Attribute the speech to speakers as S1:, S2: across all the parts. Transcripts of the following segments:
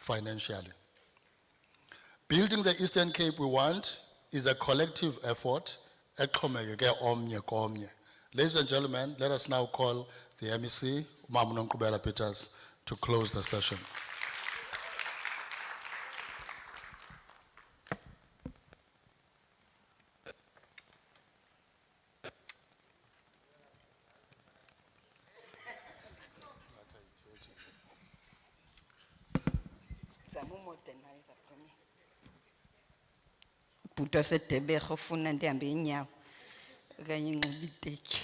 S1: financially. Building the Eastern Cape we want is a collective effort. Exhomekeke omnye komnye. Ladies and gentlemen, let us now call the MEC, Umama Nonkqubela Peters, to close the session.
S2: Puto se tebe khofuna ndihambe inyawo okanye inxibe iteki.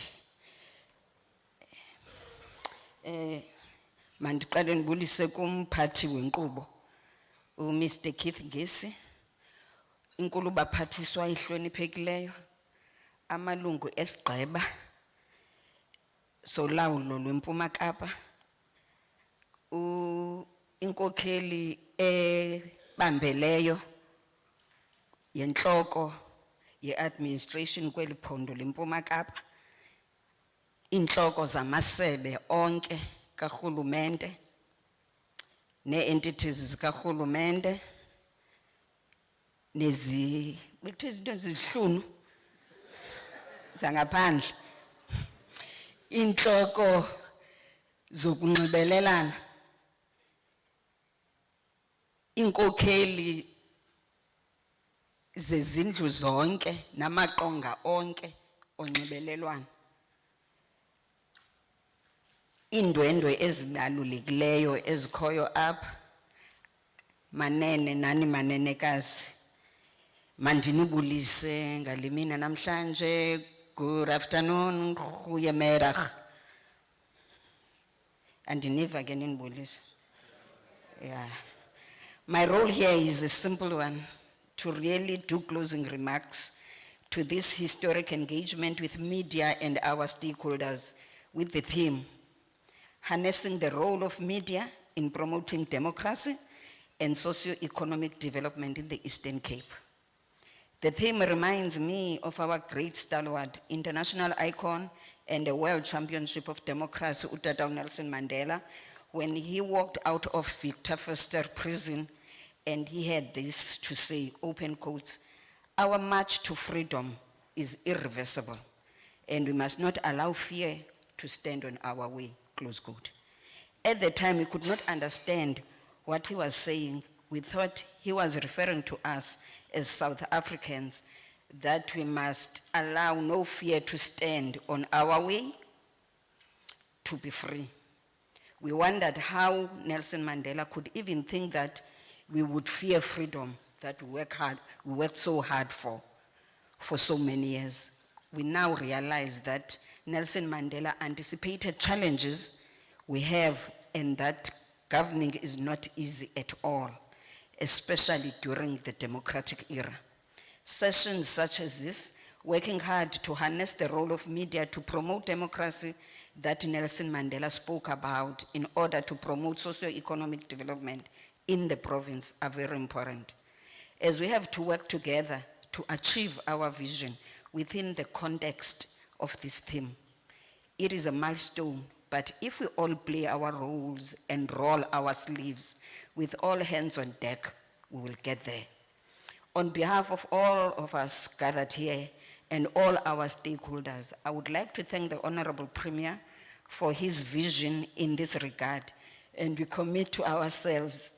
S2: Mandiqale ndibulise kumphathi wenkqubo uMr Keith Ngesi, inkulu baphathiswa ihloniphekileyo, amalungu esigqeba solawulo lweMpuma Kapa, inkokheli ebambeleyo yenhloko ye-administration kweli phondo leMpuma Kapa, inhloko zamasebe onke karhulumente nee-entities zikarhulumente bethu izinto ezihlunu zangaphandle, inhloko zokunxibelelana, inkokheli zezindlu zonke namaqonga onke onxibelelwano, indwendwe ezibalulekileyo ezikhoyo apha, manene nani manenekazi, mandinibulise ngalimina namhlanje. Good afternoon, goeiemiddag. Andiniva ke ninibulise. Yeah. My role here is a simple one, to really do closing remarks to this historic engagement with media and our stakeholders with the theme, harnessing the role of media in promoting democracy and socio-economic development in the Eastern Cape. The theme reminds me of our great stalwart, international icon and a world championship of democracy, Utata Nelson Mandela, when he walked out of Victor Verster prison, and he had this to say, open quotes, "Our march to freedom is irreversible, and we must not allow fear to stand on our way," close quote. At the time, we could not understand what he was saying. We thought he was referring to us as South Africans, that we must allow no fear to stand on our way to be free. We wondered how Nelson Mandela could even think that we would fear freedom that we worked so hard for so many years. We now realize that Nelson Mandela anticipated challenges we have, and that governing is not easy at all, especially during the democratic era. Sessions such as this, working hard to harness the role of media to promote democracy that Nelson Mandela spoke about in order to promote socio-economic development in the province, are very important, as we have to work together to achieve our vision within the context of this theme. It is a milestone, but if we all play our roles and roll our sleeves with all hands on deck, we will get there. On behalf of all of us gathered here and all our stakeholders, I would like to thank the Honorable Premier for his vision in this regard, and we commit ourselves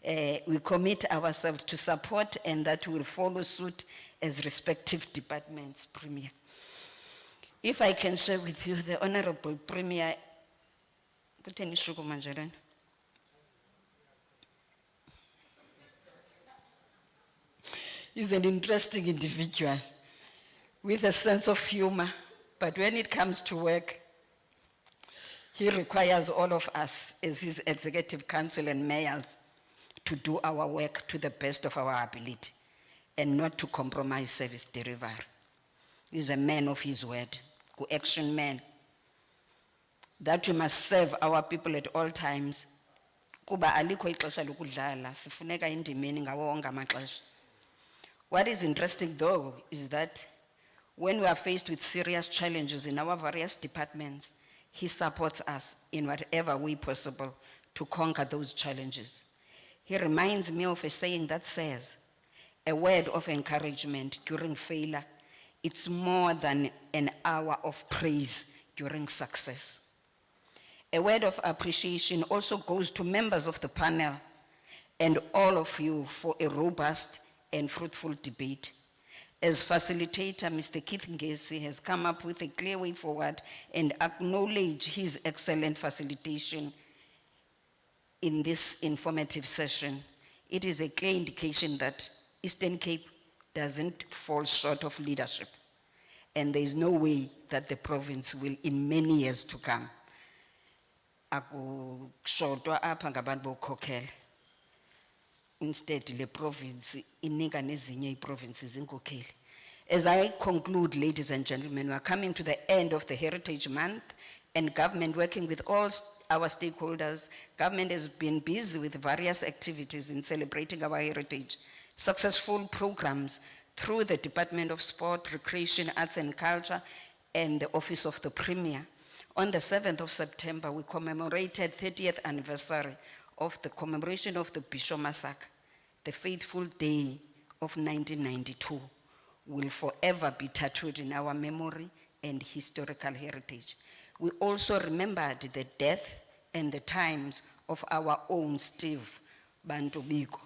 S2: to support, and that will follow suit as respective departments. Premier, if I can share with you, the Honorable Premier, is an interesting individual with a sense of humor, but when it comes to work, he requires all of us as his executive council and mayors to do our work to the best of our ability and not to compromise service delivery. He's a man of his word, an action man, that we must serve our people at all times. Kuba alikho ixesha lokudlala, sifuneka indimeni ngawo wonke amaxesha. What is interesting though is that when we are faced with serious challenges in our various departments, he supports us in whatever way possible to conquer those challenges. He reminds me of a saying that says, a word of encouragement during failure, it's more than an hour of praise during success. A word of appreciation also goes to members of the panel and all of you for a robust and fruitful debate. As facilitator, Mr. Keith Ngesi has come up with a clear way forward and acknowledge his excellent facilitation in this informative session. It is a clear indication that Eastern Cape doesn't fall short of leadership, and there is no way that the province will, in many years to come, akushodwa apha ngabantu bokhokhela. Instead, the province inika nezinye provinces inkokheli. As I conclude, ladies and gentlemen, we are coming to the end of the Heritage Month, and government, working with all our stakeholders, government has been busy with various activities in celebrating our heritage. Successful programs through the Department of Sport, Recreation, Arts and Culture, and the Office of the Premier. On the 7th of September, we commemorated 30th anniversary of the commemoration of the Bisho massacre. The faithful day of 1992 will forever be tattooed in our memory and historical heritage. We also remembered the death and the times of our own Steve Bantu Biko.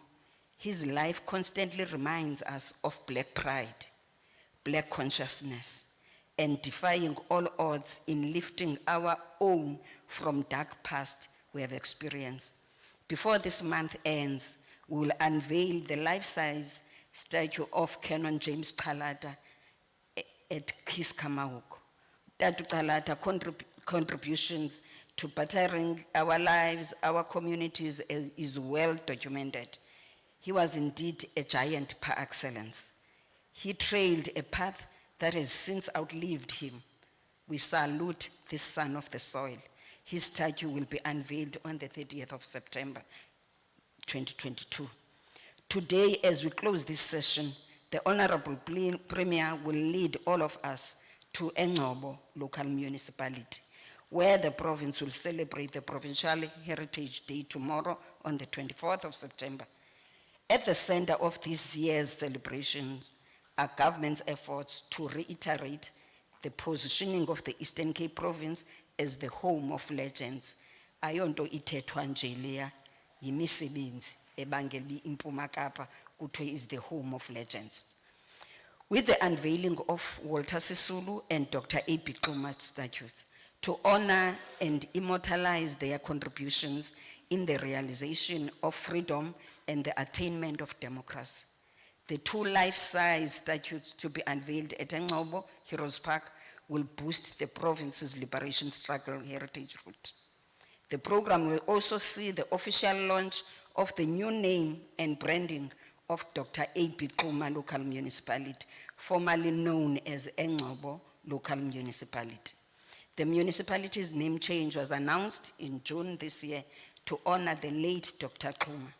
S2: His life constantly reminds us of black pride, black consciousness, and defying all odds in lifting our own from dark past we have experienced. Before this month ends, we will unveil the life-size statue of Canon James Kalata at Kiskamauko. Tatu Kalata contributions to bettering our lives, our communities is well documented. He was indeed a giant par excellence. He trailed a path that has since outlived him. We salute this son of the soil. His statue will be unveiled on the 30th of September, 2022. Today, as we close this session, the Honorable Premier will lead all of us to Engcobo local municipality, where the province will celebrate the Provincial Heritage Day tomorrow on the 24th of September. At the center of this year's celebrations are government's efforts to reiterate the positioning of the Eastern Cape province as the home of legends. Ayonto ithethwa nje leya yimisebenzi ebangela iMpuma Kapa kuthiwe is the home of legends. With the unveiling of Walter Sisulu and Dr. A.P. Xuma statues to honor and immortalize their contributions in the realization of freedom and the attainment of democracy. The two life-size statues to be unveiled at Engcobo Heroes Park will boost the province's liberation struggle heritage route. The program will also see the official launch of the new name and branding of Dr. A.P. Xuma local municipality, formerly known as Engcobo local municipality. The municipality's name change was announced in June this year to honor the late Dr. Xuma.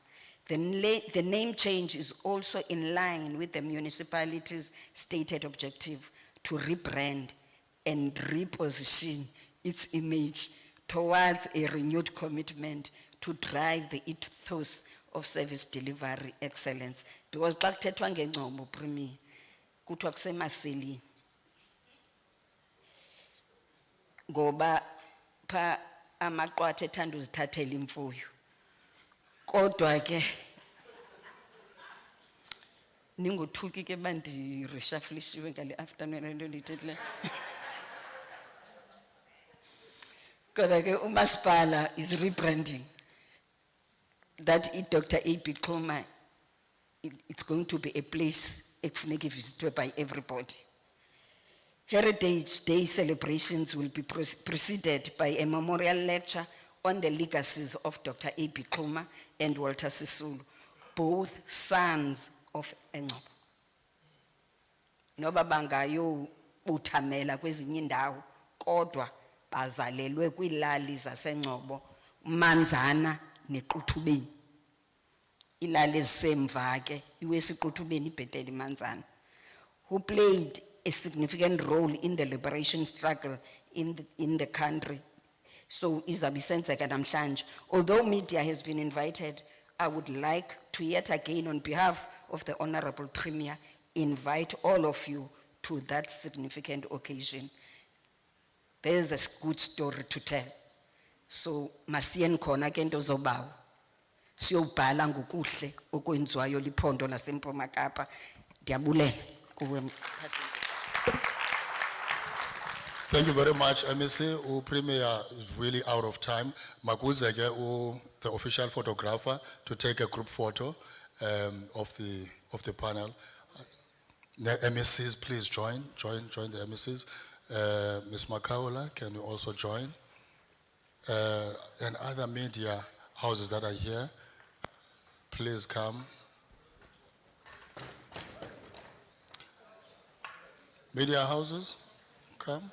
S2: The name change is also in line with the municipality's stated objective to rebrand and reposition its image towards a renewed commitment to drive the ethos of service delivery excellence. Because xa kuthethwa ngeNgcobo Premier, kuthiwa kusemaseleni. Ngoba pha amaqwatha ethanda uzithathela imfuyo. Kodwa ke ningothuki ke bandi reshufflishiwe ngale afternoon into ndithethle. Kodwa ke umasipala is rebranding. That Dr. A.P. Xuma, it's going to be a place ekufuneka visited by everybody. Heritage Day celebrations will be preceded by a memorial lecture on the legacies of Dr. A.P. Xuma and Walter Sisulu, both sons of Engcobo. Noba bangayo uthamela kwezinye indawo, kodwa bazalelwe kwiilali zaseNgcobo, Manzana neQuthubeni. Ilali ezisemva ke iwesiQuthubeni ibhetele Manzana, who played a significant role in the liberation struggle in the country. So izabisenzeka namhlanje. Although media has been invited, I would like to yet again, on behalf of the Honorable Premier, invite all of you to that significant occasion. There's a good story to tell. So, masiyeni khona ke nto zobawo. Siyobhala ngokuhle okwenziwayo liphondo laseMpuma Kapa. Ndiyabulela kuwe mphathi.
S1: Thank you very much, MEC. Premier is really out of time. Makuze ke the official photographer to take a group photo of the panel. The MECs, please join the MECs. Ms. Makaula, can you also join? And other media houses that are here, please come. Media houses, come.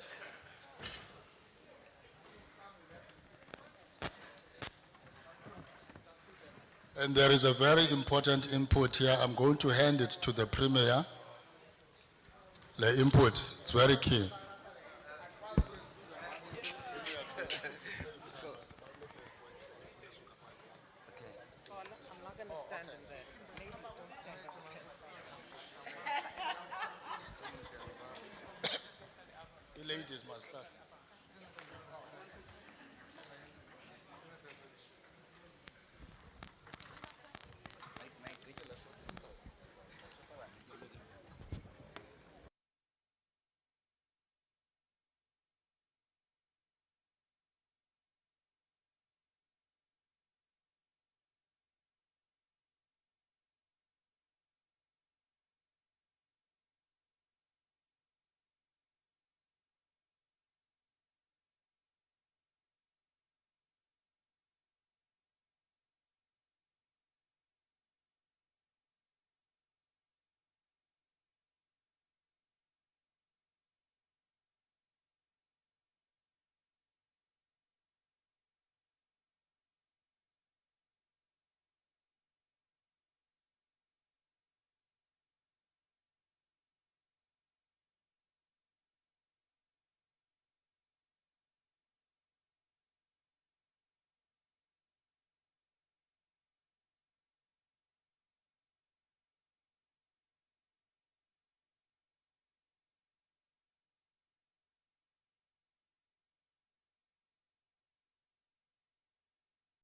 S1: And there is a very important input here. I'm going to hand it to the Premier. The input, it's very key.
S3: I'm not going to stand in there. Ladies, don't stand up here.
S1: The ladies must start.